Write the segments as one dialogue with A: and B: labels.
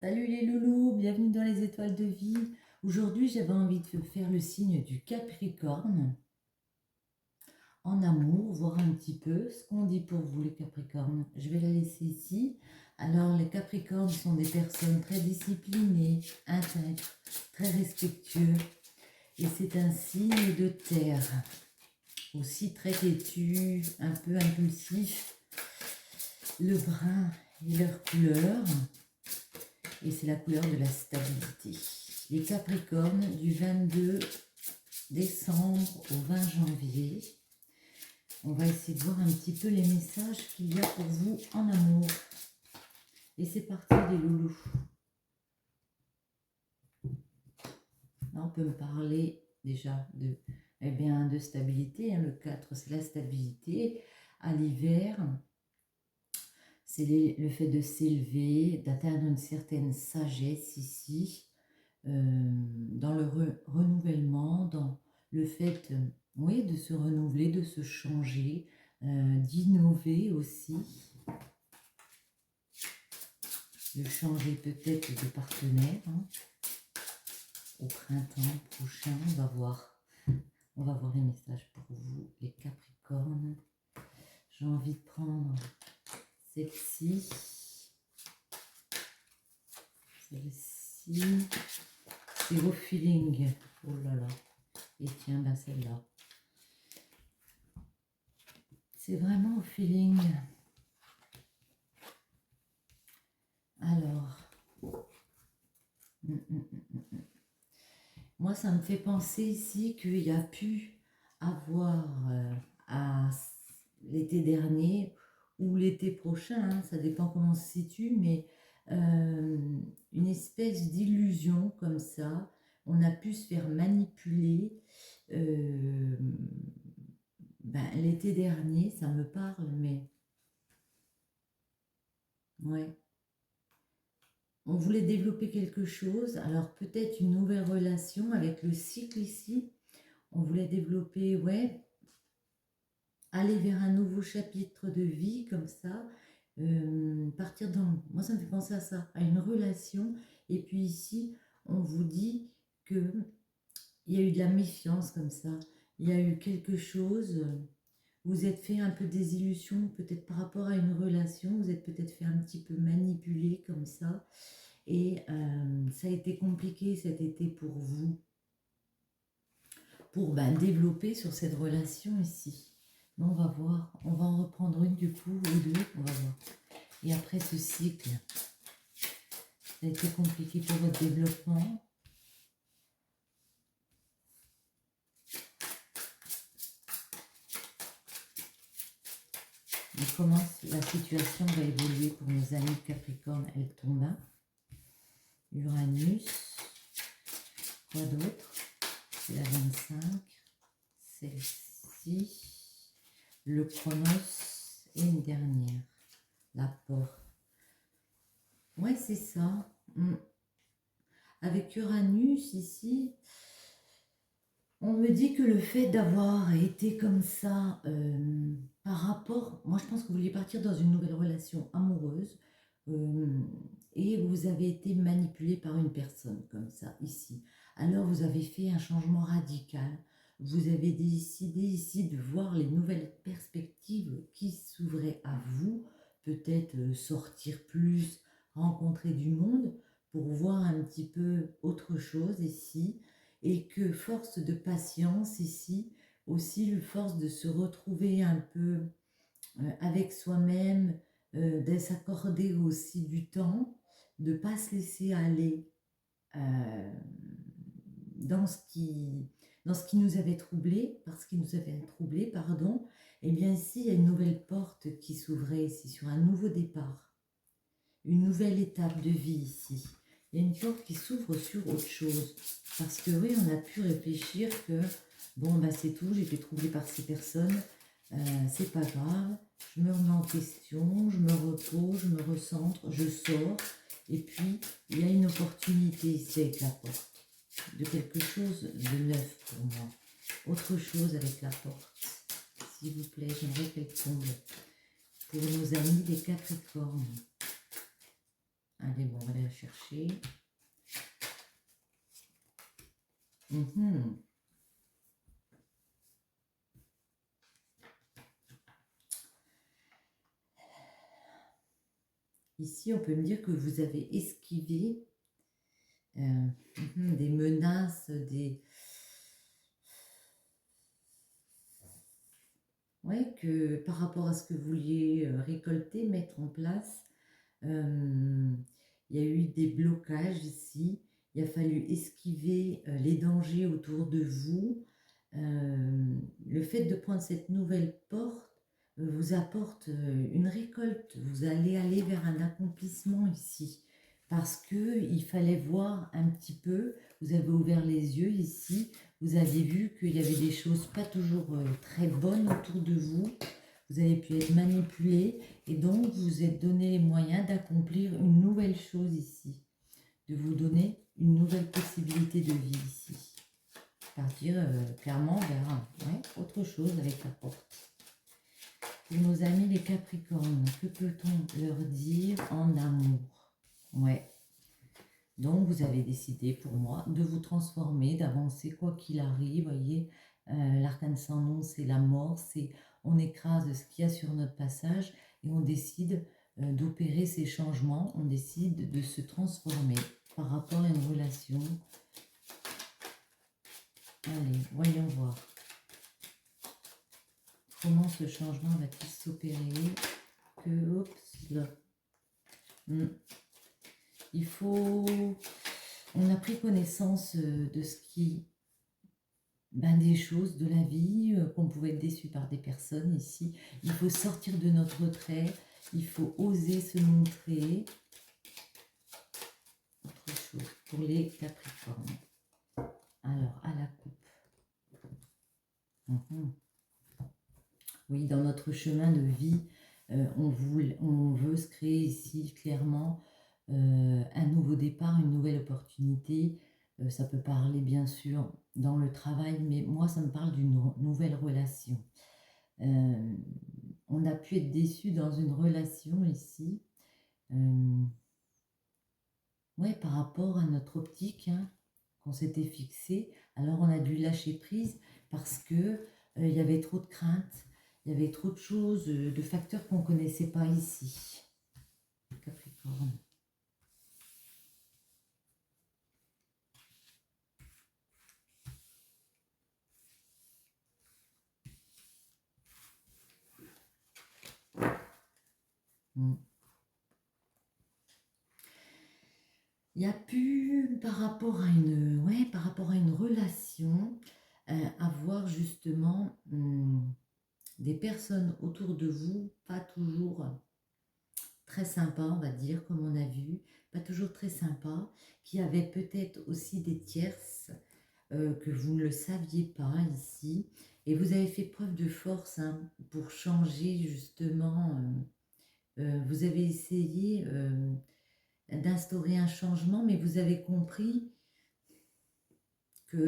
A: Salut les loulous, bienvenue dans les étoiles de vie. Aujourd'hui, j'avais envie de faire le signe du Capricorne en amour, voir un petit peu ce qu'on dit pour vous les Capricornes. Je vais la laisser ici. Alors, les Capricornes sont des personnes très disciplinées, intègres, très respectueux. Et c'est un signe de terre, aussi très têtu, un peu impulsif. Le brun est leur couleur. Et c'est la couleur de la stabilité. Les Capricornes du 22 décembre au 20 janvier. On va essayer de voir un petit peu les messages qu'il y a pour vous en amour. Et c'est parti les loulous. Là, on peut me parler déjà de stabilité. Le 4, c'est la stabilité. À l'hiver, c'est le fait de s'élever, d'atteindre une certaine sagesse ici. Dans le renouvellement, dans le fait oui, de se renouveler, de se changer, d'innover aussi, de changer peut-être de partenaire. Au printemps prochain, on va voir les messages pour vous, les Capricornes. J'ai envie de prendre celle-ci, celle-ci. C'est vos feelings. Oh là là. Et tiens, ben celle-là. C'est vraiment au feeling. Alors, moi, ça me fait penser ici qu'il y a pu avoir à l'été dernier ou l'été prochain, ça dépend comment on se situe, mais une espèce d'illusion comme ça. On a pu se faire manipuler. L'été dernier, ça me parle, mais ouais. On voulait développer quelque chose, alors peut-être une nouvelle relation avec le cycle ici. On voulait développer, ouais, aller vers un nouveau chapitre de vie comme ça. Partir dans... Moi, ça me fait penser à ça, à une relation. Et puis ici, on vous dit que il y a eu de la méfiance comme ça. Il y a eu quelque chose... Vous êtes fait un peu des illusions, peut-être par rapport à une relation. Vous êtes peut-être fait un petit peu manipuler comme ça. Et ça a été compliqué cet été pour vous, pour développer sur cette relation ici. Mais on va voir, on va en reprendre une du coup, ou deux, on va voir. Et après ce cycle, ça a été compliqué pour votre développement. Et comment la situation va évoluer pour nos amis Capricorne, elle tombe. Uranus, quoi d'autre? C'est la 25, celle-ci, le Chronos et une dernière, la porte. Ouais, c'est ça. Avec Uranus ici, on me dit que le fait d'avoir été comme ça par rapport... Moi, je pense que vous vouliez partir dans une nouvelle relation amoureuse et vous avez été manipulé par une personne comme ça, ici. Alors, vous avez fait un changement radical. Vous avez décidé ici de voir les nouvelles perspectives qui s'ouvraient à vous. Peut-être sortir plus, rencontrer du monde pour voir un petit peu autre chose ici. Et que force de patience ici, aussi force de se retrouver un peu avec soi-même, de s'accorder aussi du temps, de ne pas se laisser aller euh, dans ce qui nous avait troublé, parce qu'il nous avait troublé, pardon. Et bien ici, il y a une nouvelle porte qui s'ouvrait ici, sur un nouveau départ, une nouvelle étape de vie ici. Il y a une porte qui s'ouvre sur autre chose. Parce que oui, on a pu réfléchir que, bon, c'est tout, j'ai été troublée par ces personnes, c'est pas grave, je me remets en question, je me repose, je me recentre, je sors, et puis il y a une opportunité ici avec la porte, de quelque chose de neuf pour moi, autre chose avec la porte. S'il vous plaît, j'aimerais qu'elle tombe pour nos amis des Capricornes. Allez, bon, on va aller la chercher. Mhm. Ici, on peut me dire que vous avez esquivé des menaces, des... Ouais, que par rapport à ce que vous vouliez récolter, mettre en place, il y a eu des blocages ici. Il a fallu esquiver les dangers autour de vous. Le fait de prendre cette nouvelle porte vous apporte une récolte. Vous allez aller vers un accomplissement ici. Parce que il fallait voir un petit peu, vous avez ouvert les yeux ici, vous avez vu qu'il y avait des choses pas toujours très bonnes autour de vous. Vous avez pu être manipulé et donc vous vous êtes donné les moyens d'accomplir une nouvelle chose ici, de vous donner une nouvelle possibilité de vie ici. Partir clairement vers autre chose avec la porte. Pour nos amis les Capricornes, que peut-on leur dire en amour? Ouais. Donc vous avez décidé pour moi de vous transformer, d'avancer quoi qu'il arrive. Voyez, l'arcane sans nom, c'est la mort, c'est on écrase ce qu'il y a sur notre passage et on décide d'opérer ces changements, on décide de se transformer par rapport à une relation. Allez, voyons voir. Comment ce changement va-t-il s'opérer? Là. Il faut... On a pris connaissance de ce qui... des choses de la vie, qu'on pouvait être déçu par des personnes ici. Il faut sortir de notre retrait, il faut oser se montrer. Autre chose pour les Capricornes. Alors, à la coupe. Oui, dans notre chemin de vie, on veut se créer ici clairement un nouveau départ, une nouvelle opportunité. Ça peut parler bien sûr dans le travail, mais moi ça me parle d'une nouvelle relation. On a pu être déçu dans une relation ici, par rapport à notre optique qu'on s'était fixée. Alors on a dû lâcher prise parce que il y avait trop de craintes, il y avait trop de choses, de facteurs qu'on ne connaissait pas ici. Capricorne. Il y a pu, par rapport à une relation, avoir justement des personnes autour de vous, pas toujours très sympas, on va dire, comme on a vu, pas toujours très sympas, qui avaient peut-être aussi des tierces que vous ne le saviez pas ici, et vous avez fait preuve de force pour changer justement, vous avez essayé d'instaurer un changement, mais vous avez compris que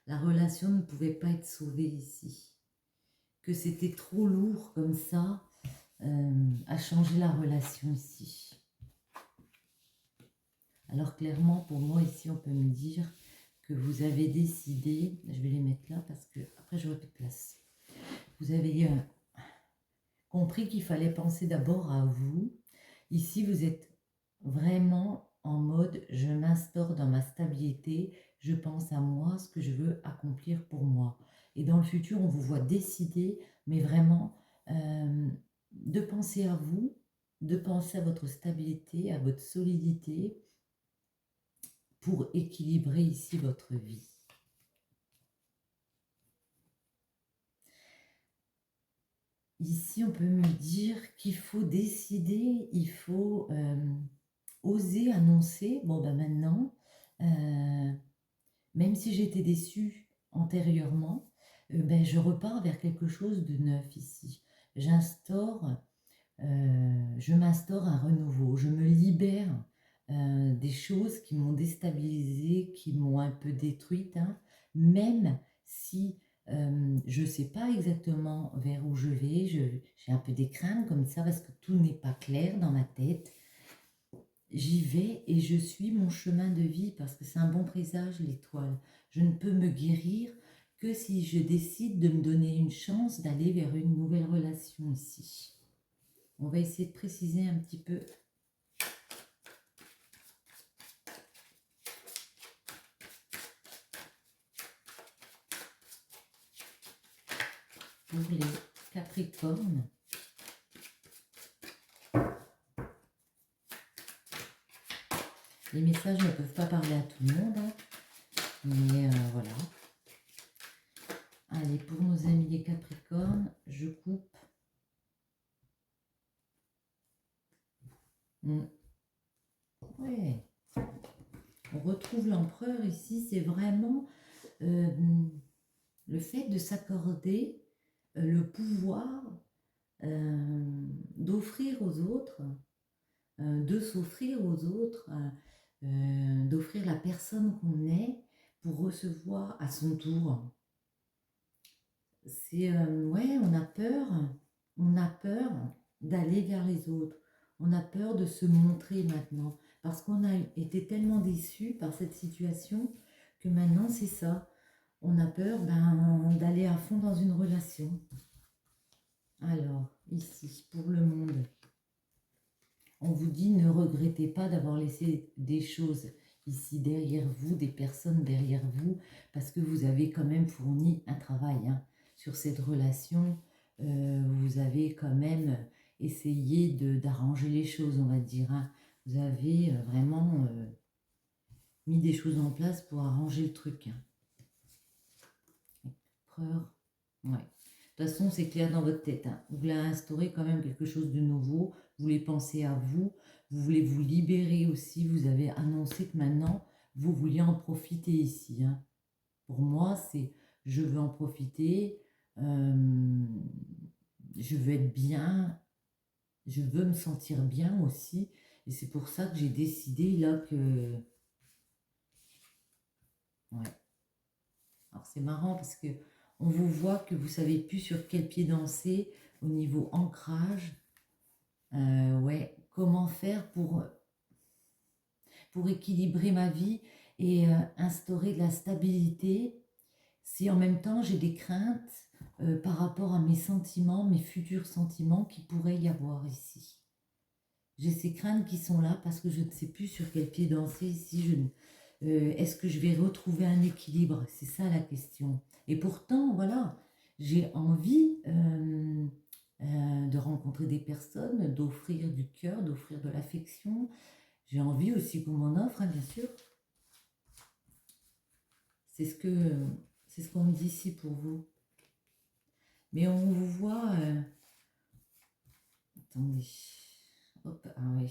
A: la relation ne pouvait pas être sauvée ici, que c'était trop lourd comme ça à changer la relation ici. Alors clairement, pour moi ici, on peut me dire que vous avez décidé, je vais les mettre là parce que après j'aurai plus de place, vous avez compris qu'il fallait penser d'abord à vous. Ici, vous êtes vraiment en mode je m'instaure dans ma stabilité, je pense à moi, ce que je veux accomplir pour moi. Et dans le futur, on vous voit décider, mais vraiment de penser à vous, de penser à votre stabilité, à votre solidité pour équilibrer ici votre vie. Ici, on peut me dire qu'il faut décider, il faut oser annoncer, bon ben maintenant, même si j'étais déçue antérieurement, je repars vers quelque chose de neuf ici. Je m'instaure un renouveau, je me libère des choses qui m'ont déstabilisée, qui m'ont un peu détruite, même si je ne sais pas exactement vers où je vais, j'ai un peu des craintes comme ça parce que tout n'est pas clair dans ma tête. j'y vais et je suis mon chemin de vie parce que c'est un bon présage, l'étoile. Je ne peux me guérir que si je décide de me donner une chance d'aller vers une nouvelle relation ici. On va essayer de préciser un petit peu. Pour les Capricornes. Les messages ne peuvent pas parler à tout le monde, hein, mais voilà. Allez, pour nos amis les Capricornes, je coupe. Ouais. On retrouve l'empereur ici, c'est vraiment le fait de s'accorder le pouvoir d'offrir aux autres, de s'offrir aux autres, d'offrir la personne qu'on est pour recevoir à son tour. C'est, ouais, on a peur d'aller vers les autres, on a peur de se montrer maintenant, parce qu'on a été tellement déçus par cette situation que maintenant c'est ça, on a peur d'aller à fond dans une relation. Alors, ici, pour le monde, on vous dit ne regrettez pas d'avoir laissé des choses ici derrière vous, des personnes derrière vous, parce que vous avez quand même fourni un travail hein, sur cette relation. Vous avez quand même essayé d'arranger les choses, on va dire. Hein. Vous avez vraiment mis des choses en place pour arranger le truc. Hein. Empereur, ouais. De toute façon, c'est clair dans votre tête. Hein. Vous voulez instaurer quand même quelque chose de nouveau. Vous voulez penser à vous. Vous voulez vous libérer aussi. Vous avez annoncé que maintenant, vous vouliez en profiter ici. Hein. Pour moi, c'est je veux en profiter. Je veux être bien. Je veux me sentir bien aussi. Et c'est pour ça que j'ai décidé là que... Ouais. Alors c'est marrant parce que on vous voit que vous savez plus sur quel pied danser au niveau ancrage. Ouais, comment faire pour équilibrer ma vie et instaurer de la stabilité si en même temps j'ai des craintes par rapport à mes sentiments, mes futurs sentiments qui pourraient y avoir ici. J'ai ces craintes qui sont là parce que je ne sais plus sur quel pied danser si je est-ce que je vais retrouver un équilibre? C'est ça la question. Et pourtant, voilà, j'ai envie de rencontrer des personnes, d'offrir du cœur, d'offrir de l'affection. J'ai envie aussi qu'on m'en offre, hein, bien sûr. C'est ce qu'on me dit ici pour vous. Mais on vous voit... attendez. Hop, ah oui.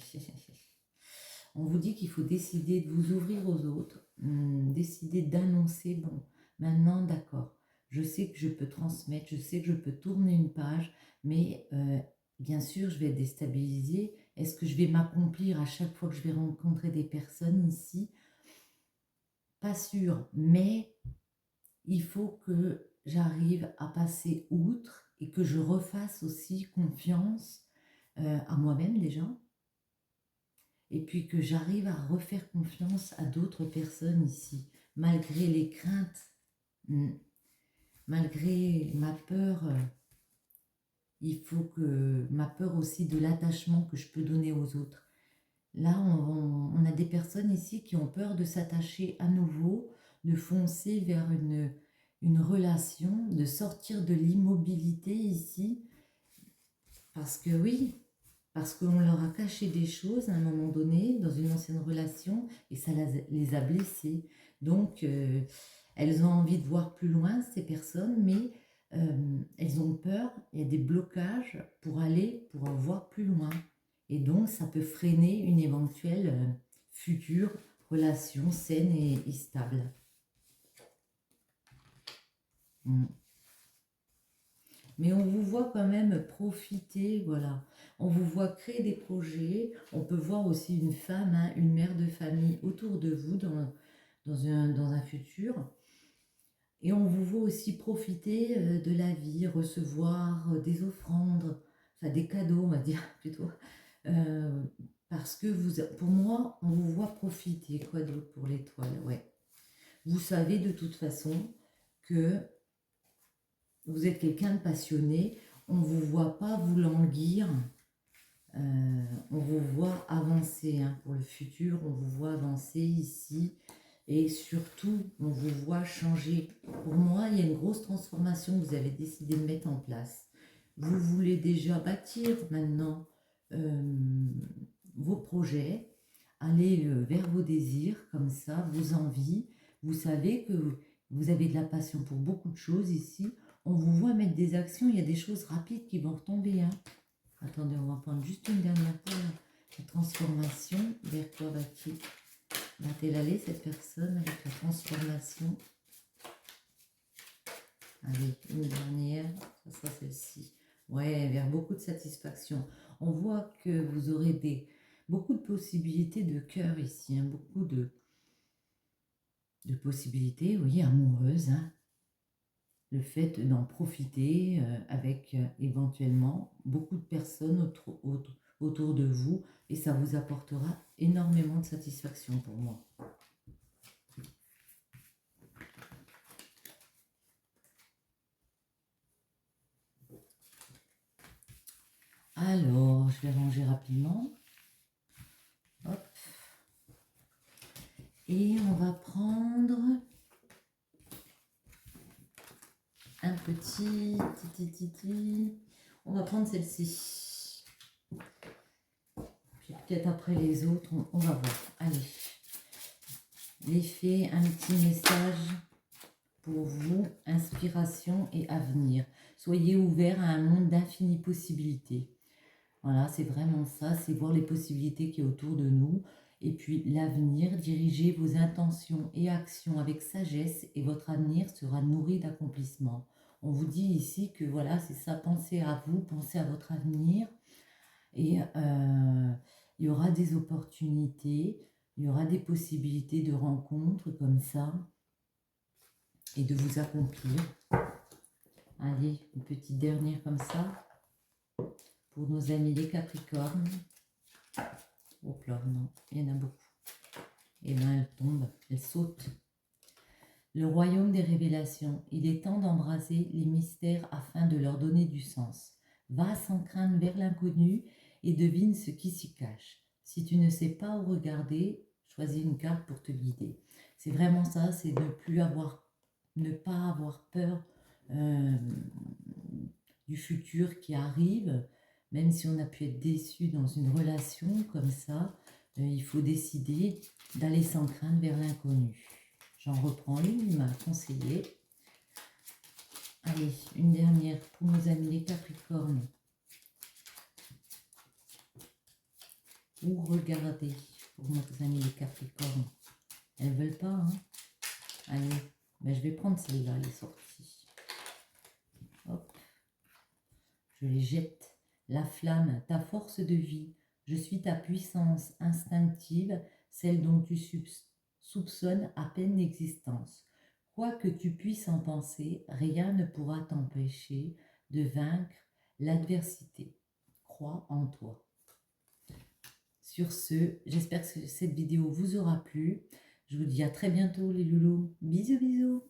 A: On vous dit qu'il faut décider de vous ouvrir aux autres, décider d'annoncer, bon, maintenant d'accord, je sais que je peux transmettre, je sais que je peux tourner une page, mais bien sûr je vais être déstabilisée. Est-ce que je vais m'accomplir à chaque fois que je vais rencontrer des personnes ici? Pas sûr, mais il faut que j'arrive à passer outre et que je refasse aussi confiance à moi-même déjà, et puis que j'arrive à refaire confiance à d'autres personnes ici, malgré les craintes, malgré ma peur, il faut que ma peur aussi de l'attachement que je peux donner aux autres. Là, on a des personnes ici qui ont peur de s'attacher à nouveau, de foncer vers une relation, de sortir de l'immobilité ici, parce que oui, parce qu'on leur a caché des choses à un moment donné dans une ancienne relation et ça les a blessées. Donc, elles ont envie de voir plus loin, ces personnes, mais elles ont peur, il y a des blocages pour en voir plus loin. Et donc, ça peut freiner une éventuelle future relation saine et stable. Mais on vous voit quand même profiter, voilà. On vous voit créer des projets. On peut voir aussi une femme, hein, une mère de famille autour de vous dans un futur. Et on vous voit aussi profiter de la vie, recevoir des offrandes, enfin des cadeaux, on va dire plutôt. Parce que vous, pour moi, on vous voit profiter. Quoi d'autre pour l'étoile? Ouais. Vous savez de toute façon que vous êtes quelqu'un de passionné. On ne vous voit pas vous languir. On vous voit avancer hein, pour le futur. On vous voit avancer ici. Et surtout, on vous voit changer. Pour moi, il y a une grosse transformation que vous avez décidé de mettre en place. Vous voulez déjà bâtir maintenant vos projets, aller vers vos désirs, comme ça, vos envies. Vous savez que vous avez de la passion pour beaucoup de choses ici. On vous voit mettre des actions, il y a des choses rapides qui vont retomber. Hein. Attendez, on va prendre juste une dernière fois la transformation. Vers quoi va-t-elle aller, cette personne, avec la transformation? Allez, une dernière, ça sera celle-ci. Ouais, vers beaucoup de satisfaction. On voit que vous aurez beaucoup de possibilités de cœur ici, hein, beaucoup de possibilités, oui, amoureuses. Hein. Le fait d'en profiter avec éventuellement beaucoup de personnes autour de vous et ça vous apportera énormément de satisfaction pour moi. Alors, je vais ranger rapidement. Hop. Et on va prendre un petit. On va prendre celle-ci. Puis peut-être après les autres, on va voir. Allez. L'effet, un petit message pour vous, inspiration et avenir. Soyez ouverts à un monde d'infinies possibilités. Voilà, c'est vraiment ça, c'est voir les possibilités qui est autour de nous. Et puis l'avenir, dirigez vos intentions et actions avec sagesse et votre avenir sera nourri d'accomplissements. On vous dit ici que voilà, c'est ça, pensez à vous, pensez à votre avenir. Et il y aura des opportunités, il y aura des possibilités de rencontres comme ça et de vous accomplir. Allez, une petite dernière comme ça. Pour nos amis les Capricornes. Oh là, non, il y en a beaucoup. Et là, elle tombe, elle saute. Le royaume des révélations. Il est temps d'embraser les mystères afin de leur donner du sens. Va sans crainte vers l'inconnu et devine ce qui s'y cache. Si tu ne sais pas où regarder, choisis une carte pour te guider. C'est vraiment ça, c'est ne pas avoir peur du futur qui arrive. Même si on a pu être déçu dans une relation comme ça, il faut décider d'aller sans crainte vers l'inconnu. J'en reprends une, il m'a conseillé. Allez, une dernière pour nos amis les Capricornes. Où regarder pour nos amis les Capricornes? Elles veulent pas, hein? Allez, ben je vais prendre celle-là, elle est sortie. Hop, je les jette. La flamme, ta force de vie, je suis ta puissance instinctive, celle dont tu soupçonnes à peine l'existence. Quoi que tu puisses en penser, rien ne pourra t'empêcher de vaincre l'adversité. Crois en toi. Sur ce, j'espère que cette vidéo vous aura plu. Je vous dis à très bientôt les loulous. Bisous bisous.